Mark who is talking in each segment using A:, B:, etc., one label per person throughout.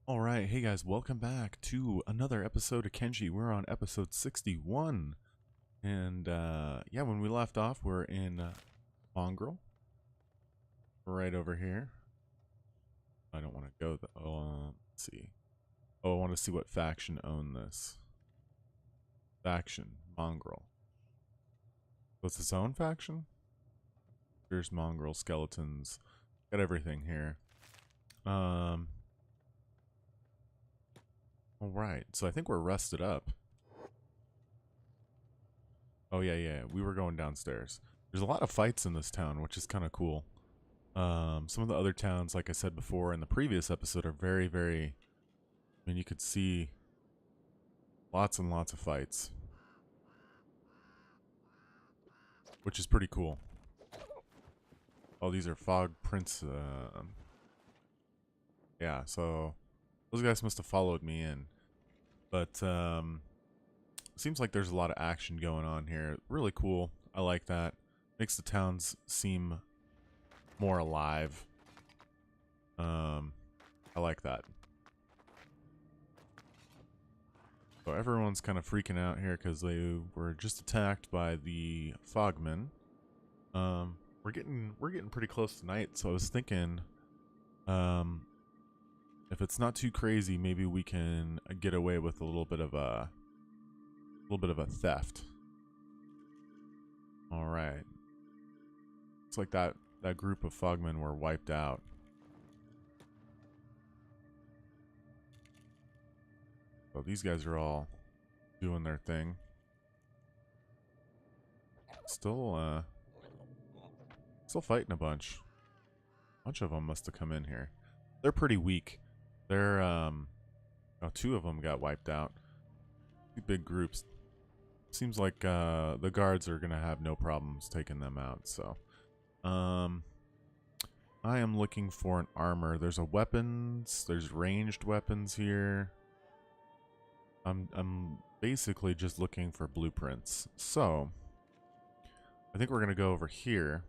A: All right, hey guys, welcome back to another episode of Kenshi. We're on episode 61. And yeah, when we left off, we're in Mongrel. Right over here. I don't want to go let's see. Oh, I want to see what faction own this. Faction, Mongrel. So it's its own faction? Here's Mongrel, skeletons. Got everything here. Alright, so I think we're rested up. Oh yeah, we were going downstairs. There's a lot of fights in this town, which is kind of cool. Some of the other towns, like I said before in the previous episode, are very... I mean, you could see lots and lots of fights. Which is pretty cool. Oh, these are fog prints. Yeah, so those guys must have followed me in. But, seems like there's a lot of action going on here. Really cool. I like that. Makes the towns seem more alive. I like that. So everyone's kind of freaking out here because they were just attacked by the fogmen. We're getting pretty close to night, so I was thinking, if it's not too crazy, maybe we can get away with a little bit of a theft. All right. Looks like that group of fogmen were wiped out. So these guys are all doing their thing. Still fighting a bunch. A bunch of them must have come in here. They're pretty weak. They're, oh, two of them got wiped out. Two big groups. Seems like, the guards are gonna have no problems taking them out, so. I am looking for an armor. There's there's ranged weapons here. I'm basically just looking for blueprints. So, I think we're gonna go over here.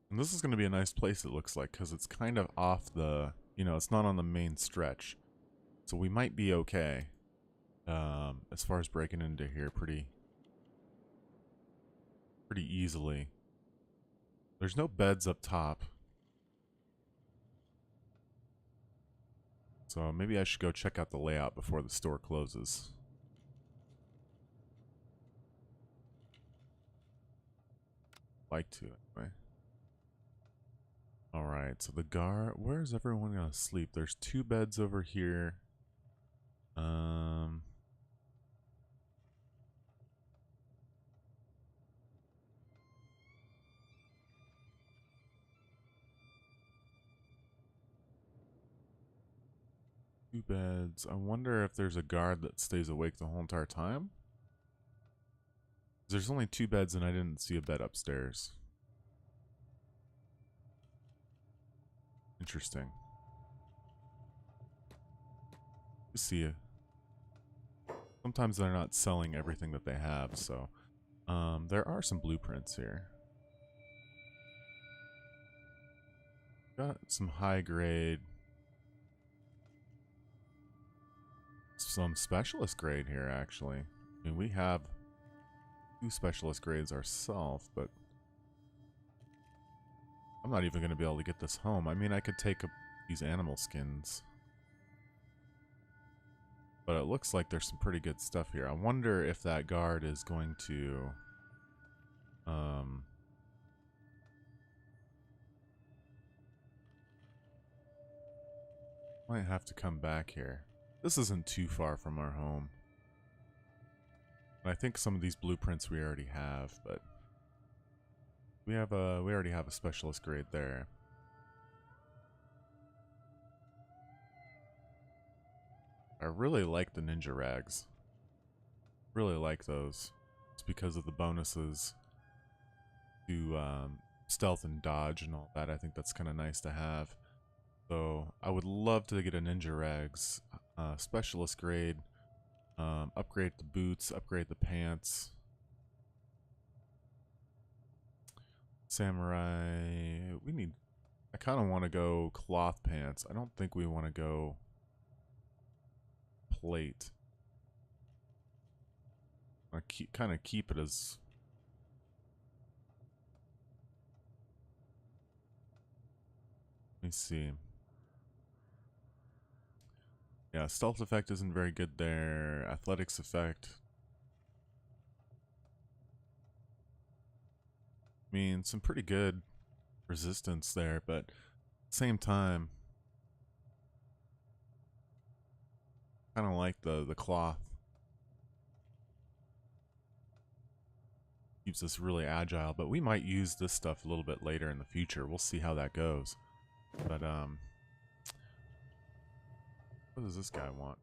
A: And this is going to be a nice place, it looks like, because it's kind of off the, it's not on the main stretch. So we might be okay as far as breaking into here pretty easily. There's no beds up top. So maybe I should go check out the layout before the store closes. Like to, anyway. Alright, so the guard... Where's everyone gonna sleep? There's two beds over here. Two beds. I wonder if there's a guard that stays awake the whole entire time? There's only two beds and I didn't see a bed upstairs. Interesting. You see it. Sometimes they're not selling everything that they have, so there are some blueprints here. Got some high grade, some specialist grade here actually. I mean, we have two specialist grades ourselves, but I'm not even going to be able to get this home. I mean, I could take these animal skins. But it looks like there's some pretty good stuff here. I wonder if that guard is going to... might have to come back here. This isn't too far from our home. I think some of these blueprints we already have, but... we already have a specialist grade there. I really like the ninja rags. Really like those. It's because of the bonuses to stealth and dodge and all that. I think that's kind of nice to have. So I would love to get a ninja rags specialist grade. Upgrade the boots, upgrade the pants. Samurai, we need kind of want to go cloth pants. I don't think we want to go plate. I kind of keep it as... Let me see. Yeah, stealth effect isn't very good there. Athletics effect. I mean, some pretty good resistance there, but at the same time, kind of like the cloth. Keeps us really agile, but we might use this stuff a little bit later in the future. We'll see how that goes. But, what does this guy want?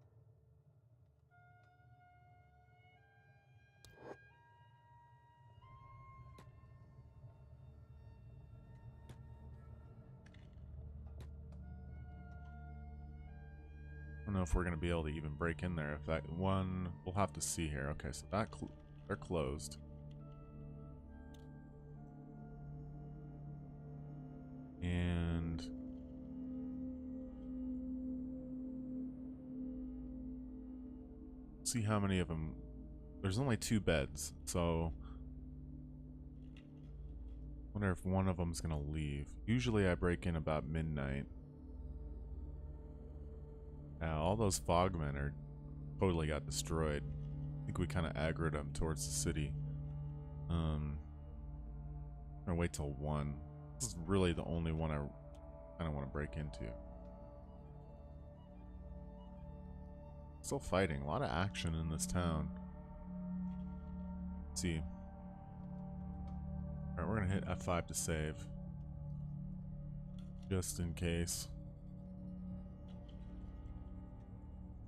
A: I don't know if we're going to be able to even break in there. If that one, we'll have to see here. Okay, so that they're closed. And see how many of them. There's only 2 beds, so I wonder if one of them's gonna leave. Usually I break in about midnight. All those fogmen are totally got destroyed. I think we kind of aggroed them towards the city. I'm gonna wait till 1. This is really the only one I kind of want to break into. Still fighting. A lot of action in this town. Let's see. Alright, we're gonna hit F5 to save. Just in case.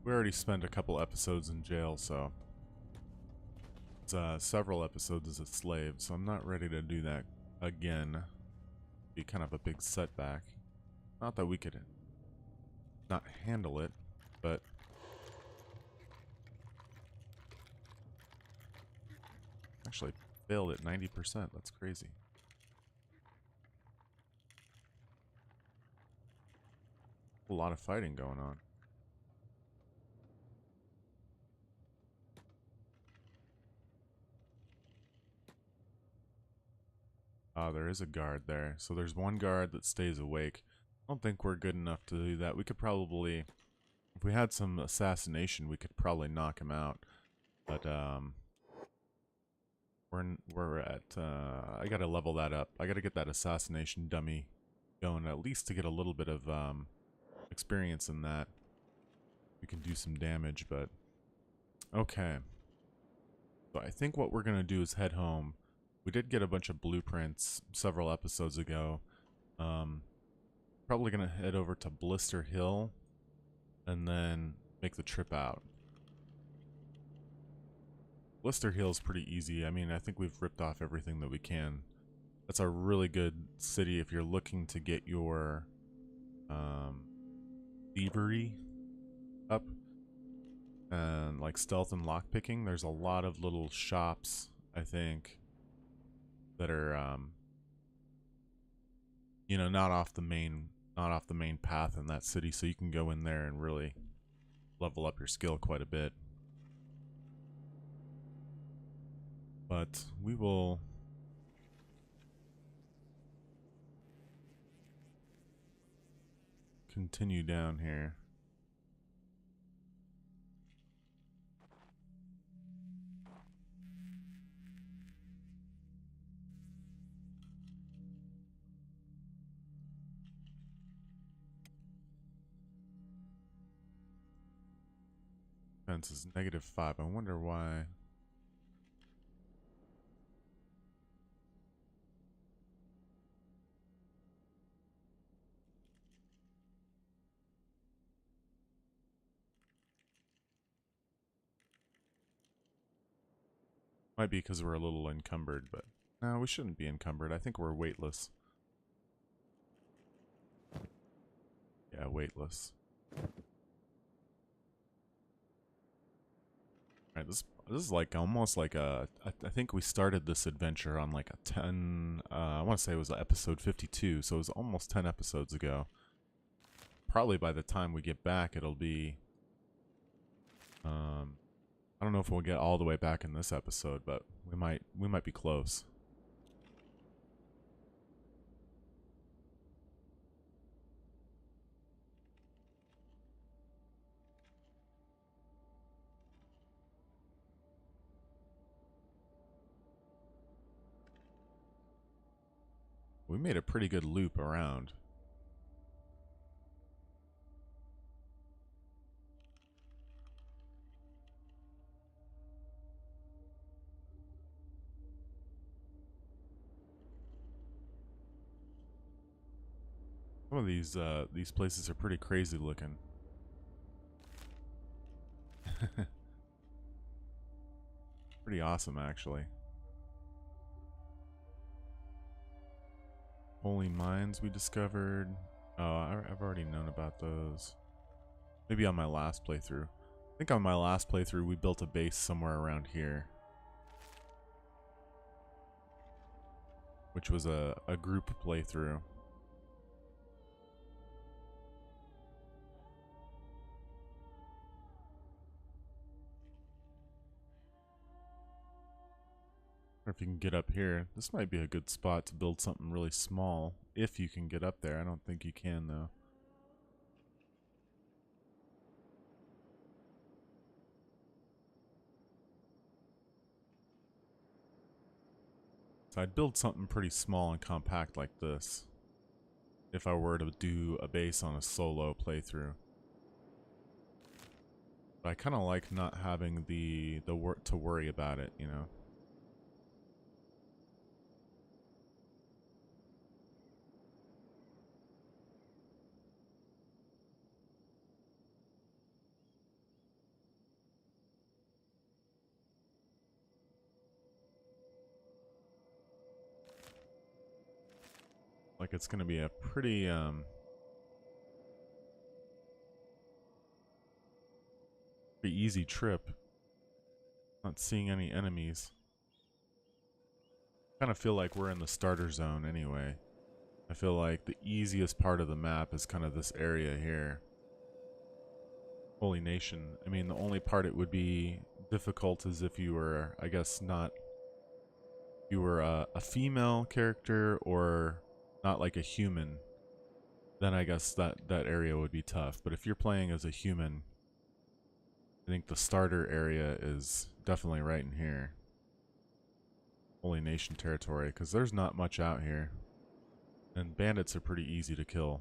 A: We already spent a couple episodes in jail, so it's several episodes as a slave, so I'm not ready to do that again. Be kind of a big setback. Not that we could not handle it, but actually failed at 90%. That's crazy. A lot of fighting going on. There is a guard there. So there's one guard that stays awake. I don't think we're good enough to do that. We could probably, if we had some assassination, we could probably knock him out. But we're at I gotta level that up. I gotta get that assassination dummy going, at least to get a little bit of experience in that. We can do some damage, but okay. So I think what we're gonna do is head home. We did get a bunch of blueprints several episodes ago. Probably gonna head over to Blister Hill and then make the trip out. Blister Hill is pretty easy. I mean, I think we've ripped off everything that we can. That's a really good city if you're looking to get your thievery up and like stealth and lockpicking. There's a lot of little shops, I think, that are you know, not off the main path in that city, so you can go in there and really level up your skill quite a bit. But we will continue down here. Defense is -5. I wonder why. Might be because we're a little encumbered, but no, we shouldn't be encumbered. I think we're weightless. Yeah, weightless. Alright, this is like almost like I think we started this adventure on like a 10, I want to say it was episode 52, so it was almost 10 episodes ago. Probably by the time we get back, it'll be, I don't know if we'll get all the way back in this episode, but we might be close. We made a pretty good loop around. Some of these places are pretty crazy looking. Pretty awesome, actually. Holy mines we discovered. Oh, I've already known about those. Maybe on my last playthrough. I think on my last playthrough we built a base somewhere around here. Which was a group playthrough. Or if you can get up here, this might be a good spot to build something really small. If you can get up there. I don't think you can, though. So I'd build something pretty small and compact like this. If I were to do a base on a solo playthrough. But I kind of like not having the work to worry about it, you know. Like it's gonna be a pretty pretty easy trip. Not seeing any enemies. Kind of feel like we're in the starter zone anyway. I feel like the easiest part of the map is kind of this area here. Holy Nation. I mean, the only part it would be difficult is if you were, I guess, not... You were a female character or not like a human. Then I guess that area would be tough. But if you're playing as a human, I think the starter area is definitely right in here. Holy Nation territory, because there's not much out here. And bandits are pretty easy to kill.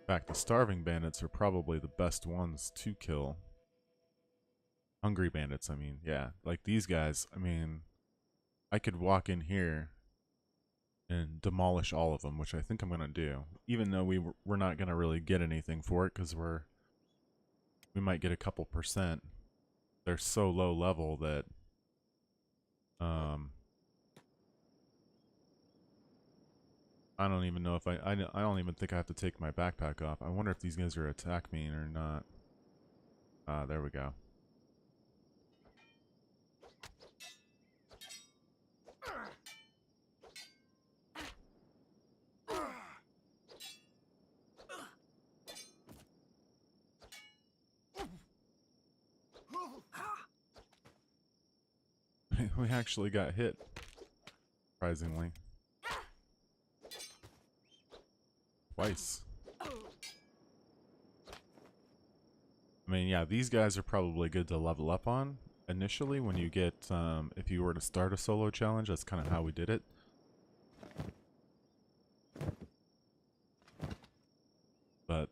A: In fact, the starving bandits are probably the best ones to kill. Hungry bandits, I mean, yeah. Like these guys, I mean, I could walk in here and demolish all of them, which I think I'm going to do. Even though we're not going to really get anything for it, because we might get a couple %. They're so low level that I don't even know if I don't even think I have to take my backpack off. I wonder if these guys are attack me or not. There we go. We actually got hit, surprisingly. Twice. I mean, yeah, these guys are probably good to level up on initially when you get, if you were to start a solo challenge, that's kind of how we did it. But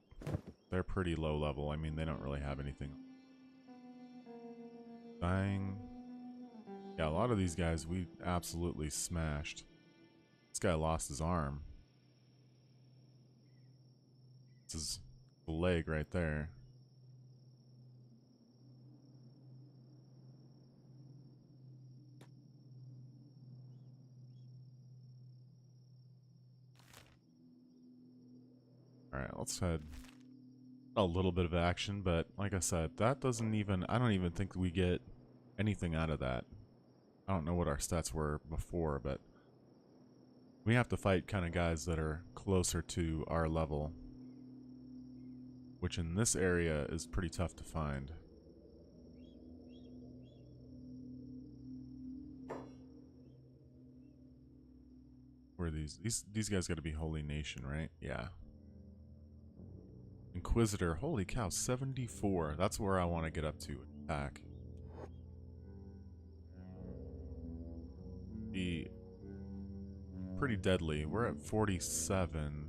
A: they're pretty low level. I mean, they don't really have anything. Dying. Yeah, a lot of these guys we absolutely smashed. This guy lost his arm. This is the leg right there. Alright, let's head a little bit of action, but like I said, that doesn't even, I don't even think we get anything out of that. I don't know what our stats were before, but we have to fight kind of guys that are closer to our level, which in this area is pretty tough to find. Where are these? These guys got to be Holy Nation, right? Yeah. Inquisitor, holy cow, 74. That's where I want to get up to. Attack. Be pretty deadly. We're at 47.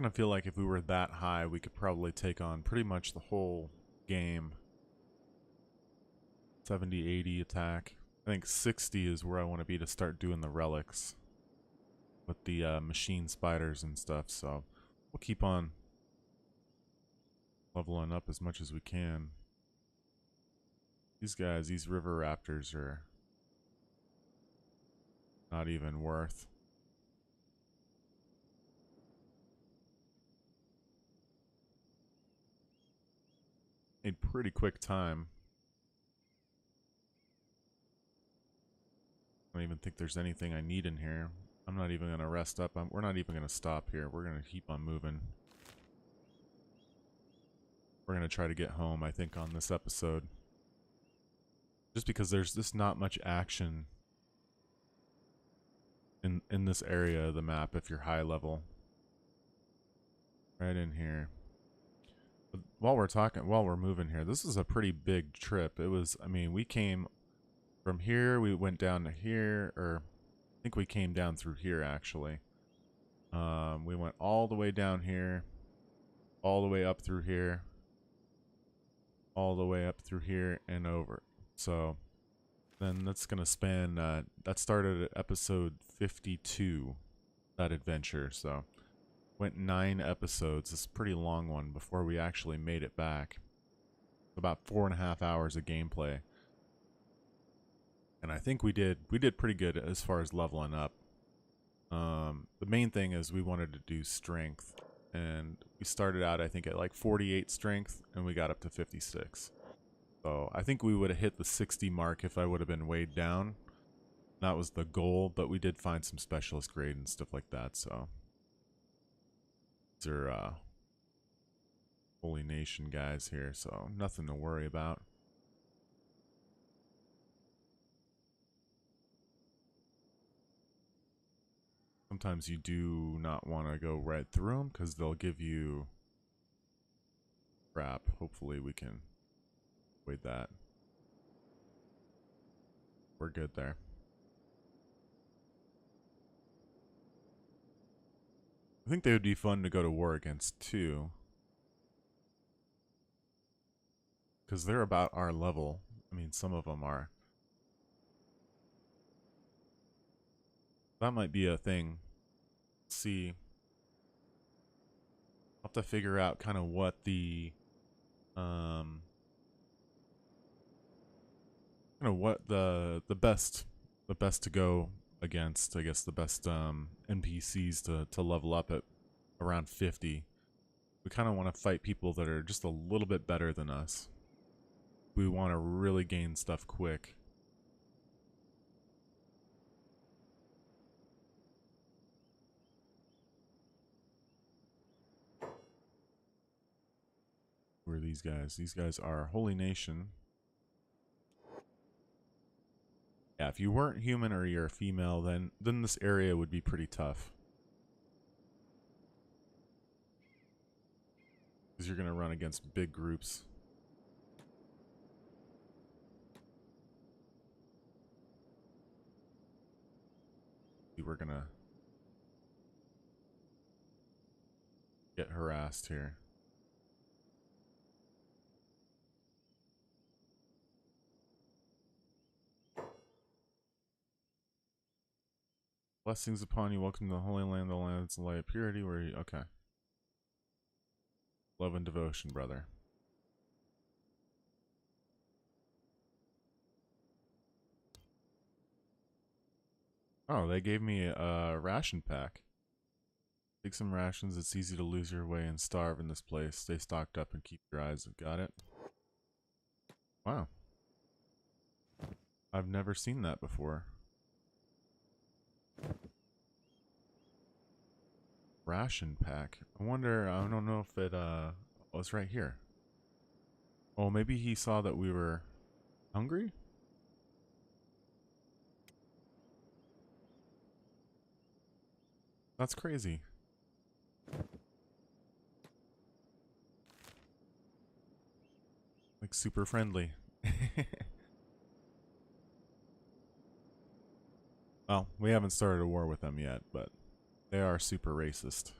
A: I feel like if we were that high, we could probably take on pretty much the whole game. 70, 80 attack. I think 60 is where I want to be to start doing the relics with the machine spiders and stuff. So we'll keep on leveling up as much as we can. These guys, these river raptors are not even worth. A pretty quick time. I don't even think there's anything I need in here. I'm not even going to rest up. We're not even going to stop here. We're going to keep on moving. We're going to try to get home, I think, on this episode. Just because there's just not much action in this area of the map if you're high level. Right in here. But while we're moving here, this is a pretty big trip. It was, I mean, we came from here, we went down to here, or I think we came down through here actually. We went all the way down here, all the way up through here, all the way up through here and over. So then that's gonna span, that started at episode 52, that adventure. So went 9 episodes. It's a pretty long one before we actually made it back. About 4.5 hours of gameplay. And I think we did pretty good as far as leveling up. The main thing is we wanted to do strength, and we started out I think at like 48 strength, and we got up to 56. So I think we would have hit the 60 mark if I would have been weighed down. That was the goal, but we did find some specialist grade and stuff like that. So these are Holy Nation guys here, so nothing to worry about. Sometimes you do not want to go right through them because they'll give you crap. Hopefully we can avoid that. We're good there. I think they would be fun to go to war against too, because they're about our level. I mean, some of them are. That might be a thing. Let's see. I'll have to figure out kind of what the the best to go against, I guess the best NPCs to level up at around 50. We kind of want to fight people that are just a little bit better than us. We want to really gain stuff quick. Who are these guys? These guys are Holy Nation. Yeah, if you weren't human or you're a female, then this area would be pretty tough. Because you're going to run against big groups. We're going to get harassed here. Blessings upon you. Welcome to the Holy Land, the land's light of purity. Where you? Okay. Love and devotion, brother. Oh, they gave me a ration pack. Take some rations. It's easy to lose your way and starve in this place. Stay stocked up and keep your eyes. Got it? Wow. I've never seen that before. Ration pack. I wonder, I don't know if it, oh, it's right here. Oh, maybe he saw that we were hungry? That's crazy. Like, super friendly. Well, we haven't started a war with them yet, but they are super racist.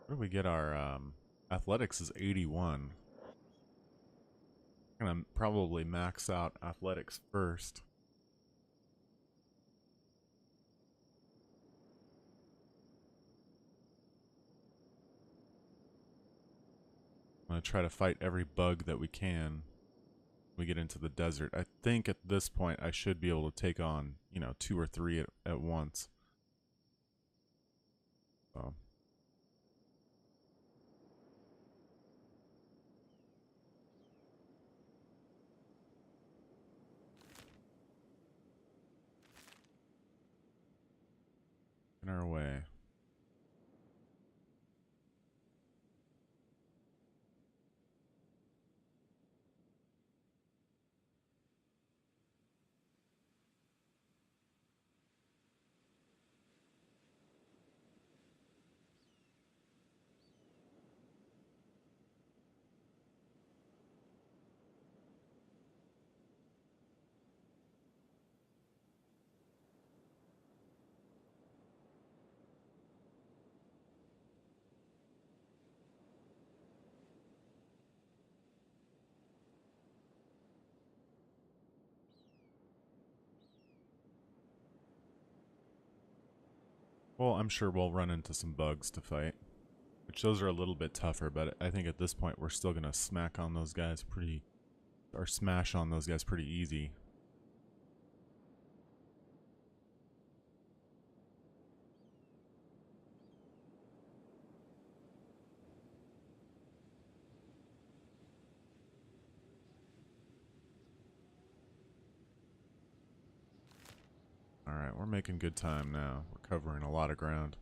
A: Where do we get our, athletics is 81. I'm gonna probably max out athletics first. I'm gonna try to fight every bug that we can when we get into the desert. I think at this point I should be able to take on, you know, 2 or 3 at once. So. In our way. Well, I'm sure we'll run into some bugs to fight. Which those are a little bit tougher, but I think at this point we're still gonna smack on those guys pretty, or smash on those guys pretty easy. Alright, we're making good time now. We're covering a lot of ground.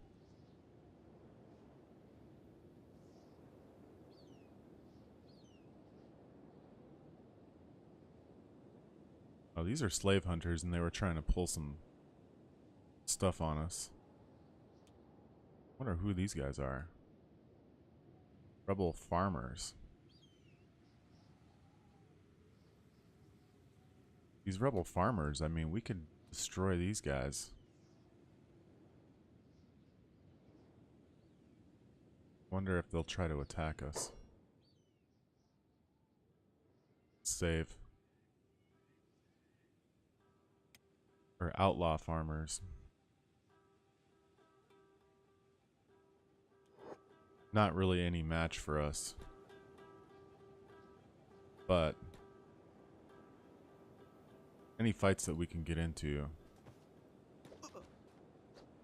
A: Oh, these are slave hunters and they were trying to pull some stuff on us. Wonder who these guys are. Rebel farmers. These rebel farmers, I mean, we could destroy these guys. Wonder if they'll try to attack us. Save. Or outlaw farmers. Not really any match for us. But any fights that we can get into.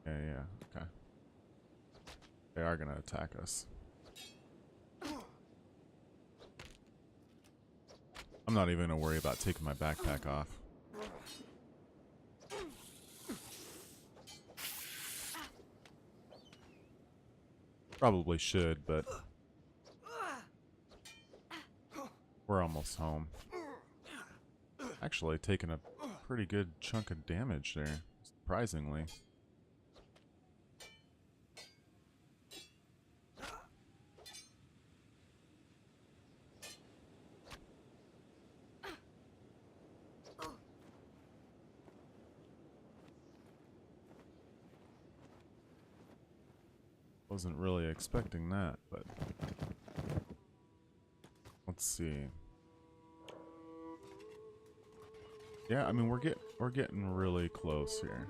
A: Yeah, okay. They are gonna attack us. I'm not even gonna worry about taking my backpack off. Probably should, but we're almost home. Actually taking a pretty good chunk of damage there, surprisingly. Wasn't really expecting that, but let's see. Yeah, I mean we're getting really close here.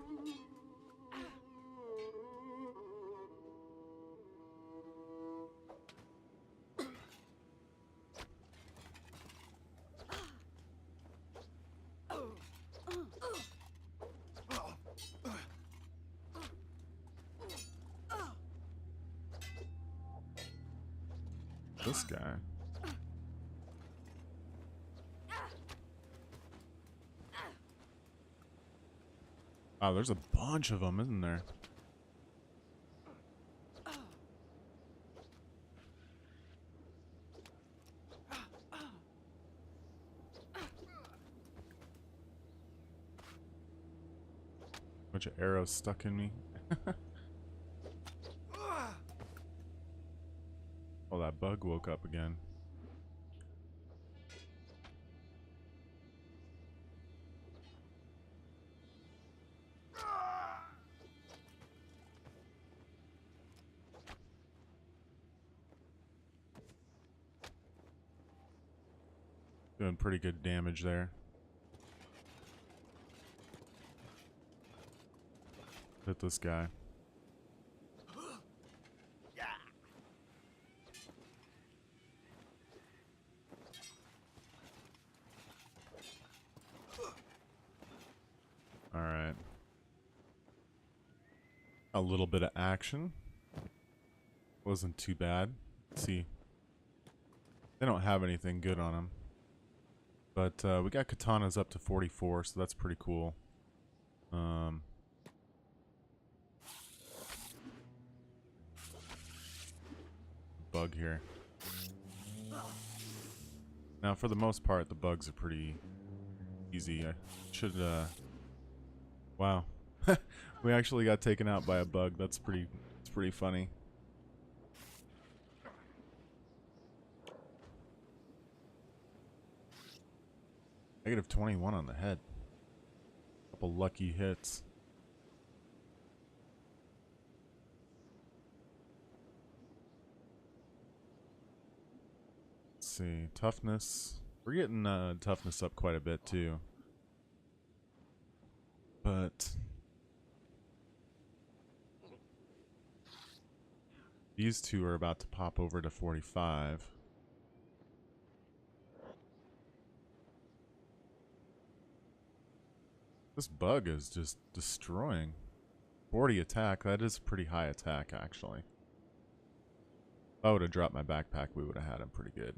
A: This guy. Oh, there's a bunch of them, isn't there? Bunch of arrows stuck in me. Oh, that bug woke up again. Doing pretty good damage there. Hit this guy. Alright. A little bit of action. Wasn't too bad. Let's see. They don't have anything good on them. But we got katanas up to 44, so that's pretty cool. Bug here. Now, for the most part, the bugs are pretty easy. I should, wow. We actually got taken out by a bug. It's pretty funny. Negative 21 on the head. Couple lucky hits. Let's see. Toughness. We're getting toughness up quite a bit too. But these two are about to pop over to 45. This bug is just destroying. 40 attack, that is pretty high attack actually. If I would have dropped my backpack, we would have had him pretty good.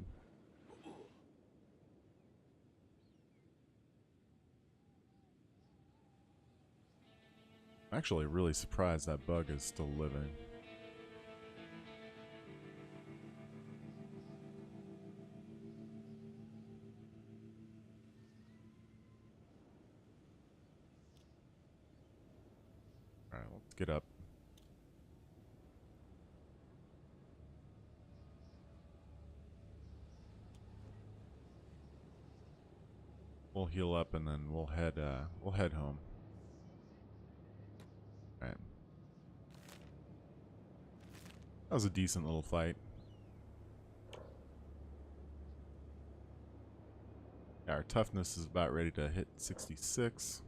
A: I'm actually really surprised that bug is still living. Alright, let's get up. We'll heal up and then we'll head home. Alright. That was a decent little fight. Yeah, our toughness is about ready to hit 66.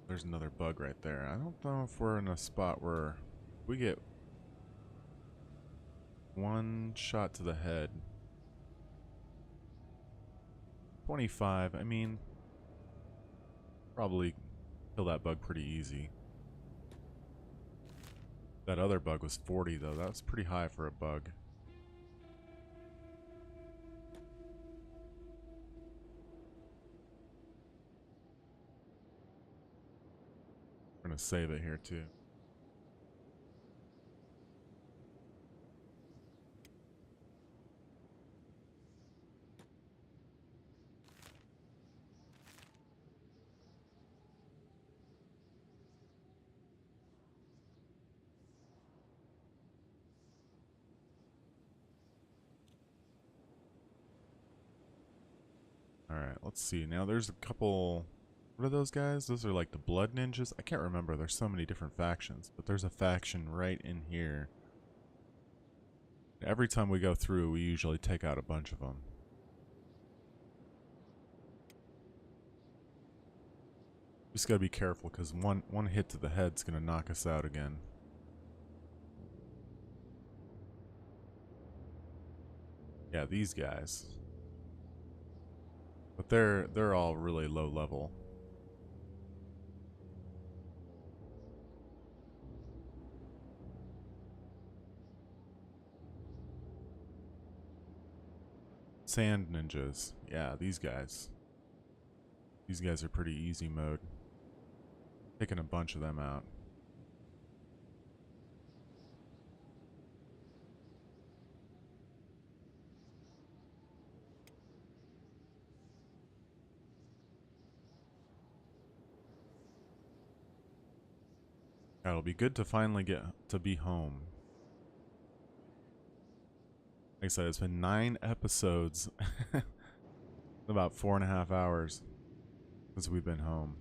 A: There's another bug right there. I don't know if we're in a spot where we get one shot to the head. 25, I mean, probably kill that bug pretty easy. That other bug was 40 though. That was pretty high for a bug. We're gonna save it here too. Alright. Alright, let's see. Now there's a couple... What are those guys? Those are like the blood ninjas? I can't remember. There's so many different factions. But there's a faction right in here. Every time we go through, we usually take out a bunch of them. Just gotta be careful, because one hit to the head's gonna knock us out again. Yeah, these guys. But they're all really low level. Sand ninjas. Yeah, these guys. These guys are pretty easy mode. Taking a bunch of them out. It'll be good to finally get to be home. Like I said, it's been 9 episodes. About 4.5 hours since we've been home.